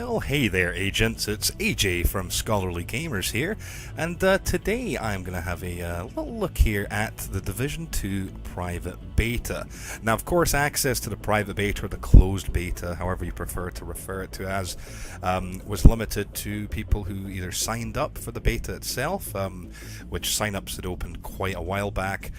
Well, hey there, agents. It's AJ from Scholarly Gamers here, and today I'm going to have a little look here at the Division 2 private beta. Now, of course, access to the private beta or the closed beta, however you prefer to refer it to as, was limited to people who either signed up for the beta itself, which sign-ups had opened quite a while back,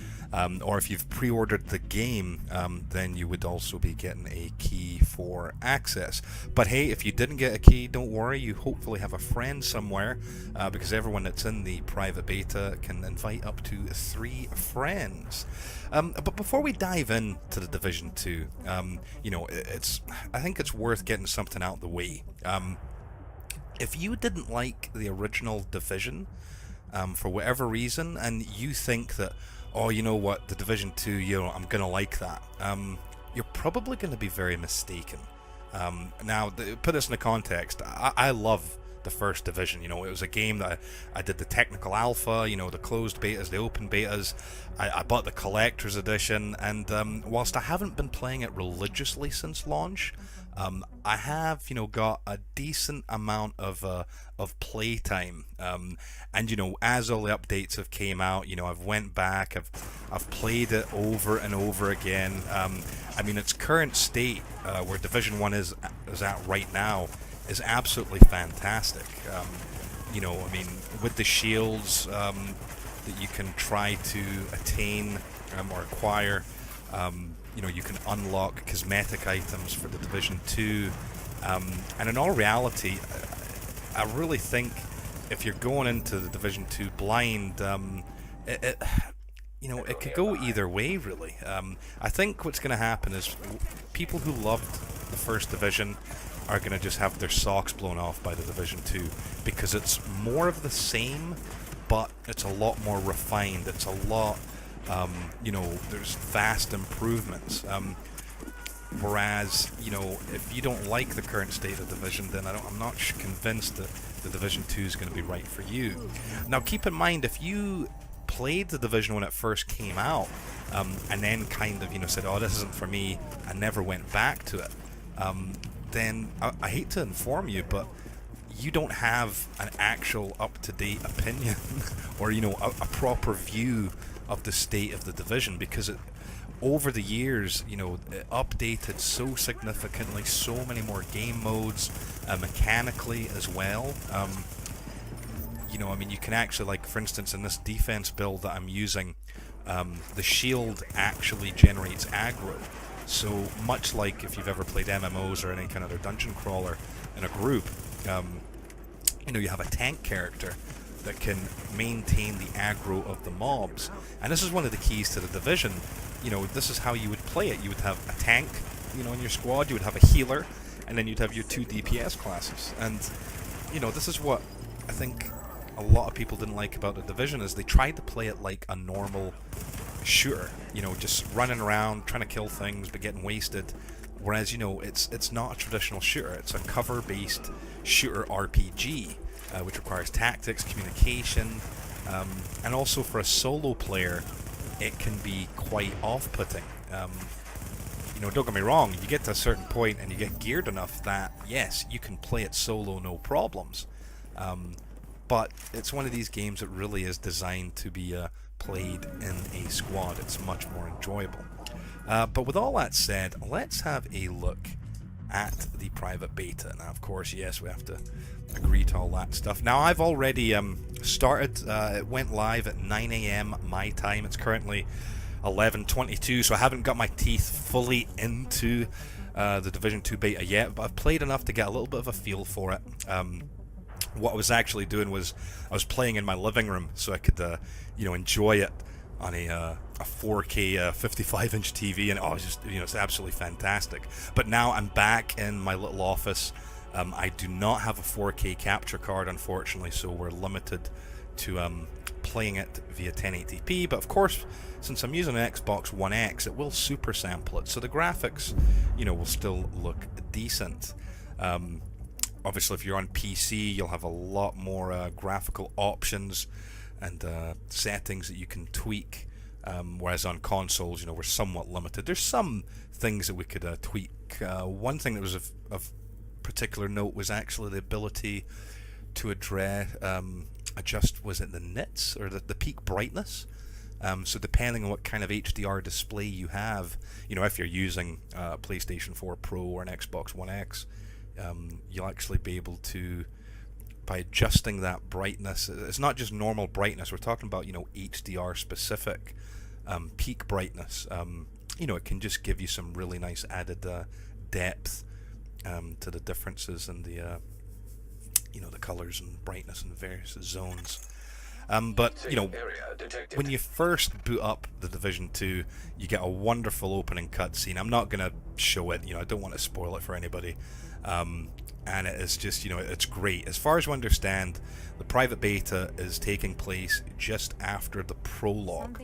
or if you've pre-ordered the game, then you would also be getting a key for access. But hey, if you didn't get a key, don't worry, you hopefully have a friend somewhere, because everyone that's in the private beta can invite up to 3 friends. But before we dive into the Division 2, I think it's worth getting something out of the way. If you didn't like the original Division, for whatever reason, and you think that, oh, you know what, the Division 2, I'm going to like that, you're probably going to be very mistaken. Now, put this in the context, I love the first Division. It was a game that I did the technical alpha, the closed betas, the open betas. I bought the collector's edition, and whilst I haven't been playing it religiously since launch, I have, got a decent amount of playtime, and as all the updates have came out, I've went back, I've played it over and over again. Its current state, where Division 1 is at right now, is absolutely fantastic. With the shields that you can try to attain or acquire, you can unlock cosmetic items for the Division 2, and in all reality, I really think if you're going into the Division 2 blind, it could go either way, really. I think what's going to happen is people who loved the first Division are going to just have their socks blown off by the Division 2, because it's more of the same, but it's a lot more refined. It's a lot, there's vast improvements. Whereas, if you don't like the current state of Division, then I'm not convinced that the Division 2 is going to be right for you. Now, keep in mind, if you played the Division when it first came out, and then kind of, said, oh, this isn't for me, and never went back to it, then I hate to inform you, but you don't have an actual up-to-date opinion or, a proper view of the state of the Division, because over the years, it updated so significantly, so many more game modes, mechanically as well. You can actually, like, for instance, in this defense build that I'm using, the shield actually generates aggro. So much like if you've ever played MMOs or any kind of other dungeon crawler in a group, you have a tank character that can maintain the aggro of the mobs. And this is one of the keys to the Division. This is how you would play it. You would have a tank, in your squad, you would have a healer, and then you'd have your 2 DPS classes. And, this is what I think a lot of people didn't like about the Division, is they tried to play it like a normal shooter, just running around, trying to kill things, but getting wasted. Whereas, it's not a traditional shooter. It's a cover-based shooter RPG, which requires tactics, communication, and also for a solo player, it can be quite off-putting. Don't get me wrong, you get to a certain point and you get geared enough that, yes, you can play it solo, no problems. But it's one of these games that really is designed to be played in a squad. It's much more enjoyable. But with all that said, let's have a look at the private beta. Now, of course, yes, we have to agree to all that stuff. Now, I've already started. It went live at 9 a.m. my time. It's currently 11:22, so I haven't got my teeth fully into the Division 2 beta yet, but I've played enough to get a little bit of a feel for it. What I was actually doing was I was playing in my living room so I could, enjoy it on a 4K 55-inch TV, and it's absolutely fantastic. But now I'm back in my little office. I do not have a 4K capture card, unfortunately, so we're limited to playing it via 1080p. But of course, since I'm using an Xbox One X, it will super sample it, so the graphics, will still look decent. Obviously, if you're on PC, you'll have a lot more graphical options and settings that you can tweak, whereas on consoles, we're somewhat limited. There's some things that we could tweak. One thing that was of particular note was actually the ability to adjust, was it the nits or the peak brightness? So depending on what kind of HDR display you have, if you're using a PlayStation 4 Pro or an Xbox One X, you'll actually be able to, by adjusting that brightness, it's not just normal brightness, we're talking about, HDR specific peak brightness. It can just give you some really nice added depth to the differences in the the colors and brightness in various zones. But when you first boot up the Division 2, you get a wonderful opening cutscene. I'm not going to show it, I don't want to spoil it for anybody. And it is just, it's great. As far as we understand, the private beta is taking place just after the prologue.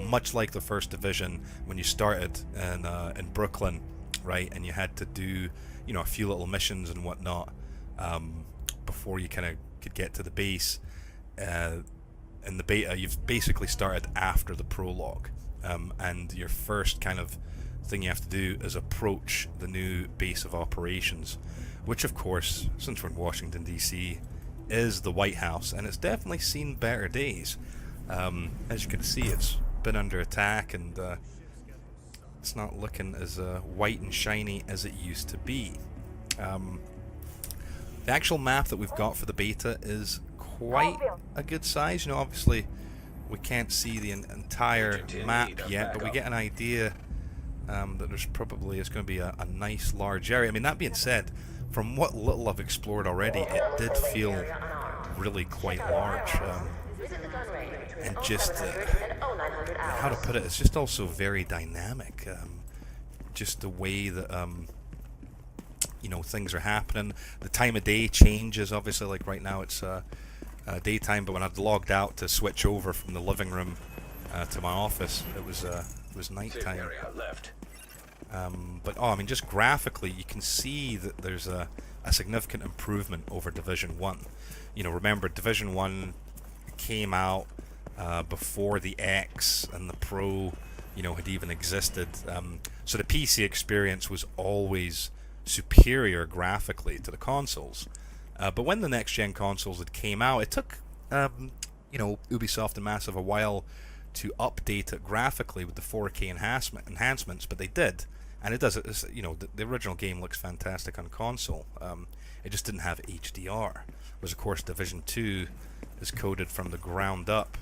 Much like the first Division, when you started in Brooklyn, right, and you had to do, a few little missions and whatnot before you kind of could get to the base. In the beta, you've basically started after the prologue, and your first kind of thing you have to do is approach the new base of operations, which of course, since we're in Washington DC, is the White House, and it's definitely seen better days. As you can see, it's been under attack, and it's not looking as white and shiny as it used to be. The actual map that we've got for the beta is quite a good size. Obviously we can't see the entire map yet, but we get an idea that there's probably is going to be a nice large area. I mean, that being said, from what little I've explored already, it did feel really quite large. And just how to put it, it's just also very dynamic. Just the way that things are happening. The time of day changes. Obviously, like right now it's daytime, but when I'd logged out to switch over from the living room to my office, it was nighttime. But I mean, just graphically, you can see that there's a significant improvement over Division 1. Remember, Division 1 came out before the X and the Pro, had even existed. So the PC experience was always superior graphically to the consoles. But when the next-gen consoles had came out, it took, Ubisoft and Massive a while to update it graphically with the 4K enhancements, but they did. And it does, the original game looks fantastic on console. It just didn't have HDR. Whereas, of course, Division 2 is coded from the ground up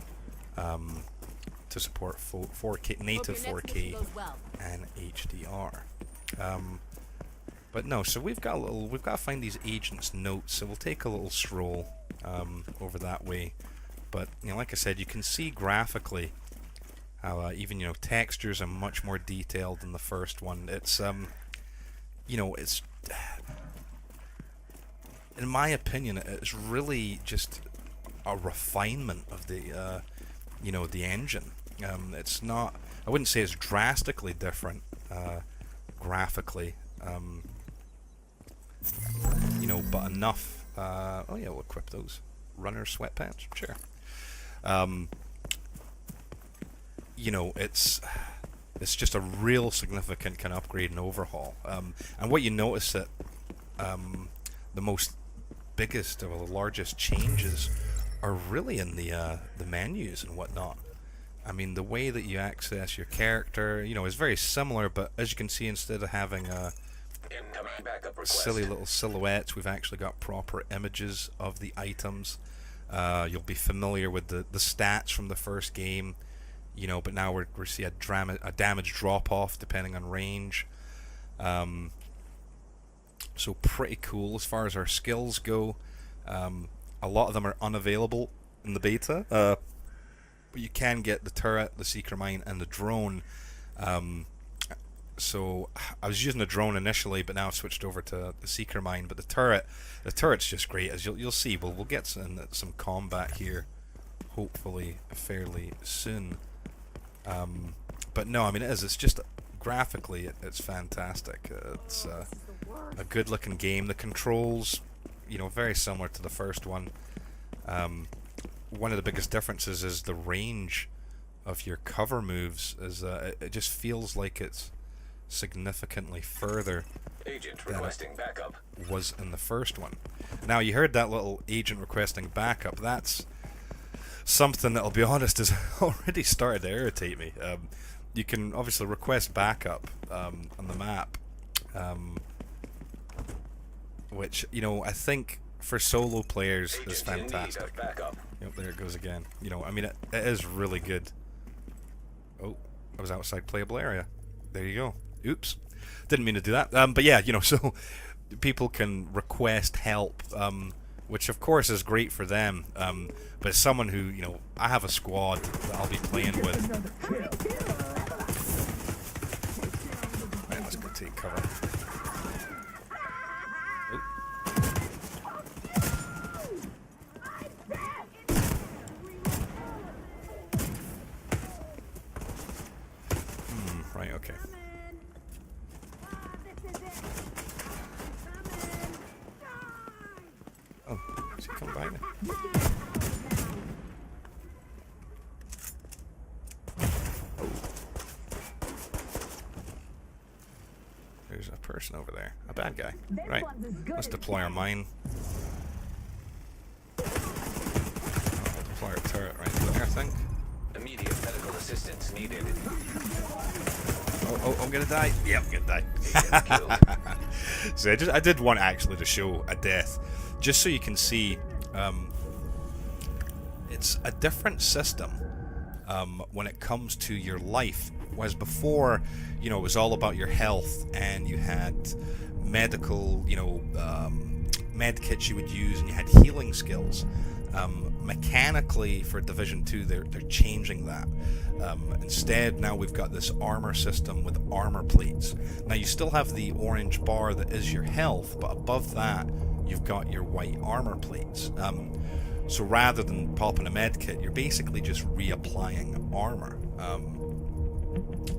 to support 4K, native 4K and HDR. But no, so we've got to find these agents' notes, so we'll take a little stroll over that way. But like I said, you can see graphically how even textures are much more detailed than the first one. It's it's, in my opinion, it's really just a refinement of the the engine. It's not, I wouldn't say it's drastically different graphically. But enough. Oh yeah, we'll equip those runner sweatpants. Sure. It's just a real significant kind of upgrade and overhaul. And what you notice that the biggest or the largest changes are really in the menus and whatnot. I mean, the way that you access your character, is very similar, but as you can see, instead of having silly little silhouettes, we've actually got proper images of the items. You'll be familiar with the stats from the first game, but now we're seeing a damage drop-off depending on range. So pretty cool as far as our skills go. A lot of them are unavailable in the beta, but you can get the turret, the seeker mine, and the drone. So I was using the drone initially, but now I've switched over to the seeker mine. But the turret's just great, as you'll see. We'll get some combat here, hopefully fairly soon. But no, I mean it's just graphically it's fantastic. It's a good-looking game. The controls, very similar to the first one. One of the biggest differences is the range of your cover moves. It just feels like it's significantly further Agent than requesting backup. it was in the first one. Now, you heard that little agent requesting backup. That's something that, I'll be honest, has already started to irritate me. You can obviously request backup on the map, which, you know, I think for solo players is fantastic. Yep, there it goes again. You know, I mean, it is really good. Oh, I was outside playable area. There you go. Oops. Didn't mean to do that. But yeah, you know, so people can request help, which of course is great for them. But as someone who, you know, I have a squad that I'll be playing with. Right, let's go take cover. Right, okay. Oh, is he coming by me? Oh. There's a person over there. A bad guy. Right. Let's deploy our mine. I'll deploy our turret right there, I think. Immediate medical assistance needed. Oh, I'm gonna die. Yep, I'm gonna die. So I did want actually to show a death, just so you can see. It's a different system when it comes to your life. Whereas before, you know, it was all about your health, and you had medical, you know, med kits you would use, and you had healing skills. Mechanically for Division 2, they're changing that. Instead, now we've got this armor system with armor plates. Now you still have the orange bar that is your health, but above that you've got your white armor plates. So rather than popping a med kit, you're basically just reapplying armor.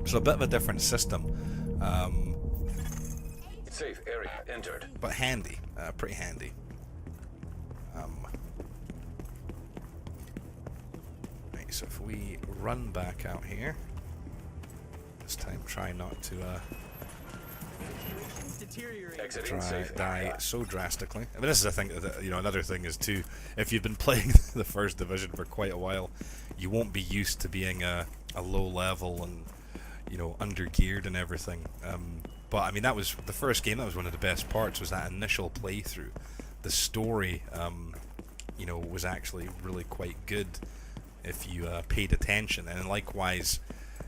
So a bit of a different system. Safe area entered. But handy, pretty handy. Right, so if we run back out here, this time try not to die so drastically. I mean, this is a thing that, you know, another thing is too, if you've been playing the first Division for quite a while, you won't be used to being a low level and, you know, under geared and everything. But I mean, that was the first game. That was one of the best parts, was that initial playthrough. The story, you know, was actually really quite good if you paid attention. And likewise,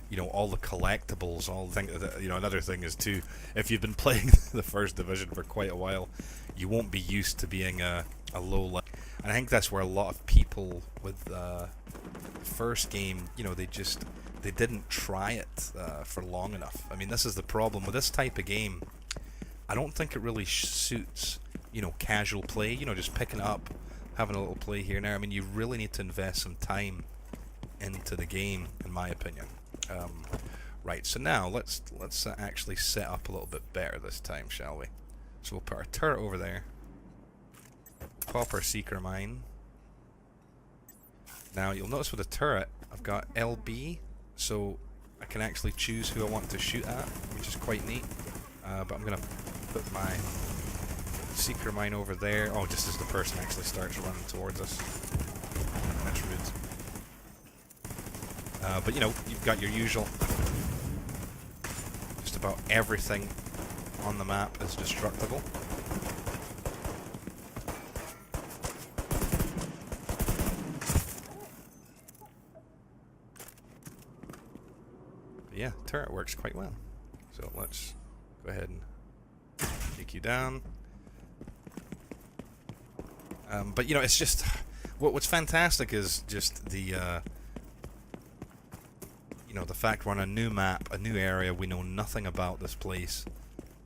you know, all the collectibles, all the things. You know, another thing is too, if you've been playing the first Division for quite a while, you won't be used to being a low level. And I think that's where a lot of people with the first game, you know, they didn't try it for long enough. I mean, this is the problem with this type of game. I don't think it really suits, you know, casual play. You know, just picking it up, having a little play here and there. I mean, you really need to invest some time into the game, in my opinion. Right. So now let's actually set up a little bit better this time, shall we? So we'll put our turret over there. Pop our seeker mine. Now you'll notice with the turret, I've got LB. So I can actually choose who I want to shoot at, which is quite neat. But I'm going to put my seeker mine over there. Oh, just as the person actually starts running towards us. That's rude. But you know, you've got your usual. Just about everything on the map is destructible. Yeah, turret works quite well. So let's go ahead and take you down. But you know, it's just what's fantastic is just the you know, the fact we're on a new map, a new area. We know nothing about this place.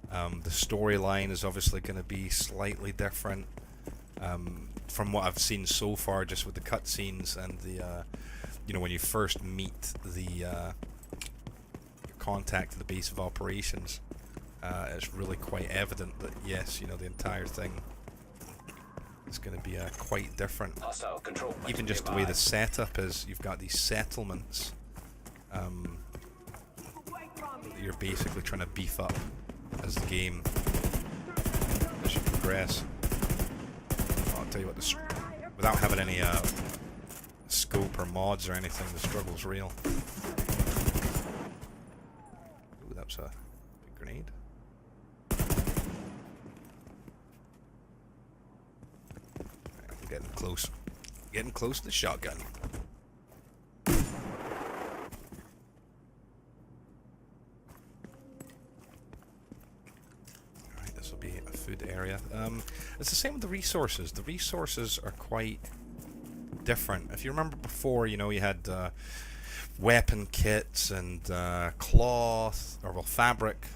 The storyline is obviously going to be slightly different from what I've seen so far, just with the cutscenes and the you know, when you first meet the contact at the base of operations, it's really quite evident that yes, you know, the entire thing is going to be quite different. Even just the way the setup is, you've got these settlements, that you're basically trying to beef up as the game, as you progress. I'll tell you what, without having any scope or mods or anything, the struggle's real. Ooh, that's a big grenade. I'm getting close. Getting close to the shotgun. Alright, this will be a food area. It's the same with the resources. The resources are quite different. If you remember before, you know, you had weapon kits and cloth, or well, fabric,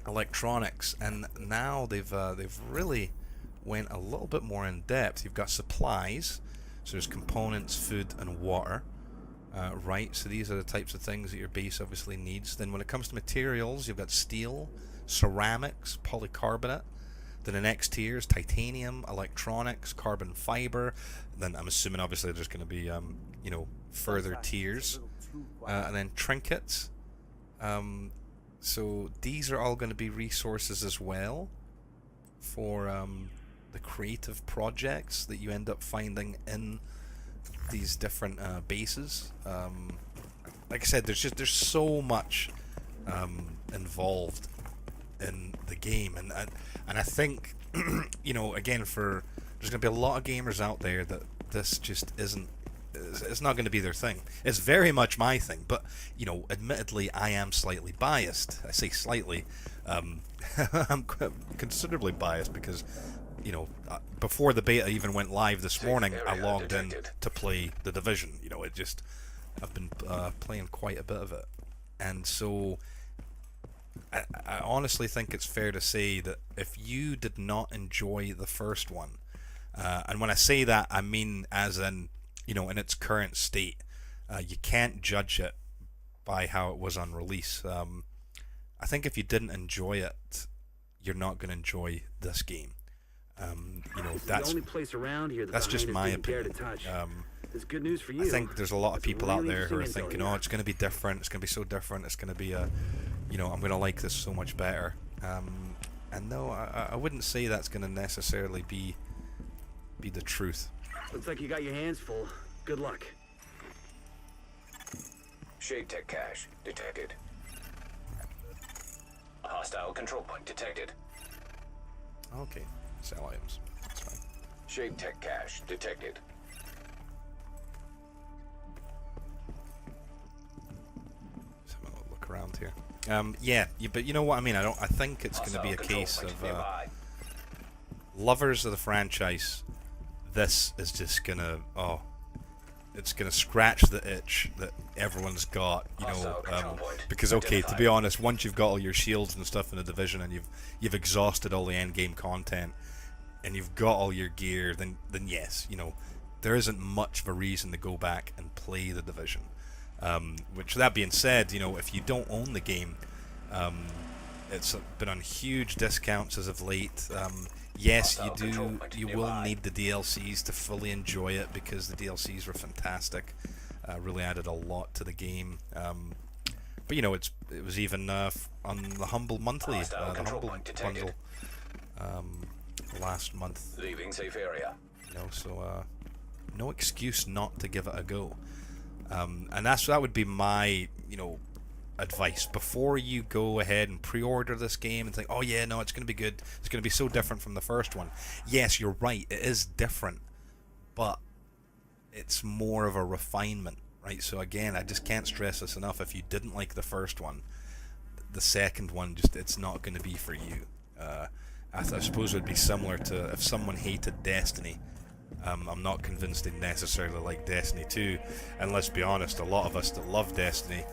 electronics, and now they've really went a little bit more in depth. You've got supplies, so there's components, food, and water. Right, so these are the types of things that your base obviously needs. Then when it comes to materials, you've got steel, ceramics, polycarbonate. Then the next tier is titanium, electronics, carbon fiber. Then I'm assuming obviously there's going to be you know, further tiers, and then trinkets. So these are all going to be resources as well for the creative projects that you end up finding in these different bases. Like I said, there's so much involved in the game, and I think you know, again, there's going to be a lot of gamers out there that this just isn't. It's not going to be their thing. It's very much my thing, but you know, admittedly, I am slightly biased. I say slightly. I'm considerably biased because, you know, before the beta even went live this morning, I logged in to play The Division. You know, I've been playing quite a bit of it, and so I honestly think it's fair to say that if you did not enjoy the first one, and when I say that, I mean as in, you know, in its current state, you can't judge it by how it was on release. I think if you didn't enjoy it, you're not going to enjoy this game. You know, that's the only place around here that's just my opinion. It's good news for you. I think there's a lot of people out there who are thinking, oh, it's going to be different. It's going to be so different. It's going to be you know, I'm going to like this so much better. And no, I wouldn't say that's going to necessarily be the truth. Looks like you got your hands full. Good luck. Shade tech cache detected. A hostile control point detected. Okay, sell items. That's fine. Shade tech cache detected. Just having a little look around here. Yeah, but you know what I mean. I think it's going to be a case of lovers of the franchise. This is just gonna, it's gonna scratch the itch that everyone's got, you know, because okay, to be honest, once you've got all your shields and stuff in the Division, and you've exhausted all the end game content, and you've got all your gear, then yes, you know, there isn't much of a reason to go back and play the Division. Which, that being said, you know, if you don't own the game, it's been on huge discounts as of late. Yes, you will need the DLCs to fully enjoy it, because the DLCs were fantastic. Really added a lot to the game. But you know, it was even on the Humble Monthly, the Humble bundle last month. Leaving safe area. You know, so no excuse not to give it a go. And that would be my, you know, advice before you go ahead and pre-order this game and think, oh yeah, no, it's going to be good, it's going to be so different from the first one. Yes, you're right, it is different, but it's more of a refinement, right? So again, I just can't stress this enough. If you didn't like the first one, the second one, it's not going to be for you. I suppose it would be similar to if someone hated Destiny. I'm not convinced they necessarily like Destiny 2, and let's be honest, a lot of us that love Destiny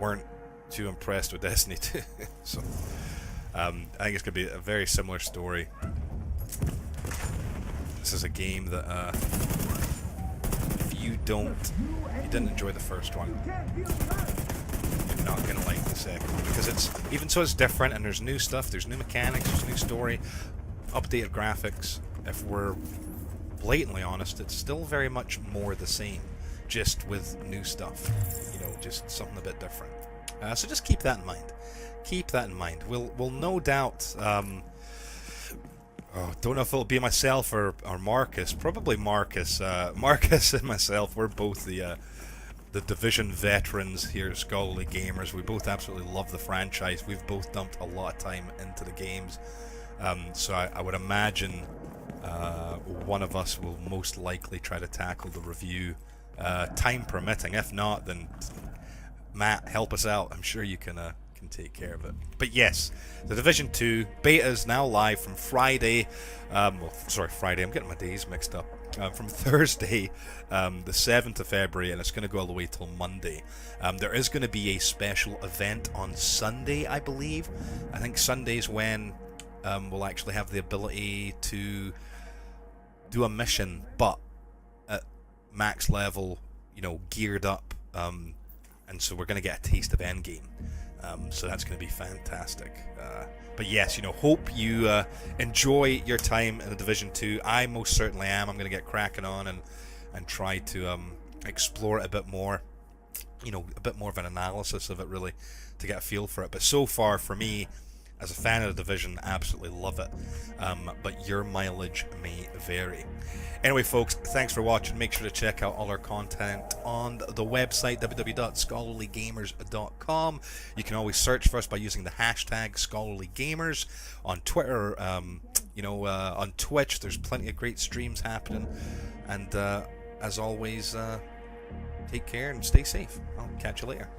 weren't too impressed with Destiny 2. So I think it's going to be a very similar story. This is a game that if you didn't enjoy the first one, you're not going to like the second one, because it's different, and there's new stuff, there's new mechanics, there's new story, updated graphics. If we're blatantly honest, it's still very much more the same. just with new stuff. You know, just something a bit different. So just keep that in mind. Keep that in mind. We'll no doubt. Don't know if it'll be myself or Marcus. Probably Marcus. Marcus and myself. We're both the Division veterans here at Scholarly Gamers. We both absolutely love the franchise. We've both dumped a lot of time into the games. So I would imagine one of us will most likely try to tackle the review, time permitting. If not, then Matt, help us out. I'm sure you can take care of it. But yes, the Division 2 beta is now live from Friday. Friday. I'm getting my days mixed up. From Thursday, the 7th of February, and it's going to go all the way till Monday. There is going to be a special event on Sunday, I believe. I think Sunday's when we'll actually have the ability to do a mission, but at max level, you know, geared up. And so we're going to get a taste of Endgame. So that's going to be fantastic. But yes, you know, hope you enjoy your time in the Division 2. I most certainly am. I'm going to get cracking on and try to explore it a bit more. You know, a bit more of an analysis of it, really, to get a feel for it. But so far, for me, as a fan of the Division, absolutely love it. But your mileage may vary. Anyway, folks, thanks for watching. Make sure to check out all our content on the website, www.scholarlygamers.com. You can always search for us by using the hashtag ScholarlyGamers. On Twitter, on Twitch, there's plenty of great streams happening. And as always, take care and stay safe. I'll catch you later.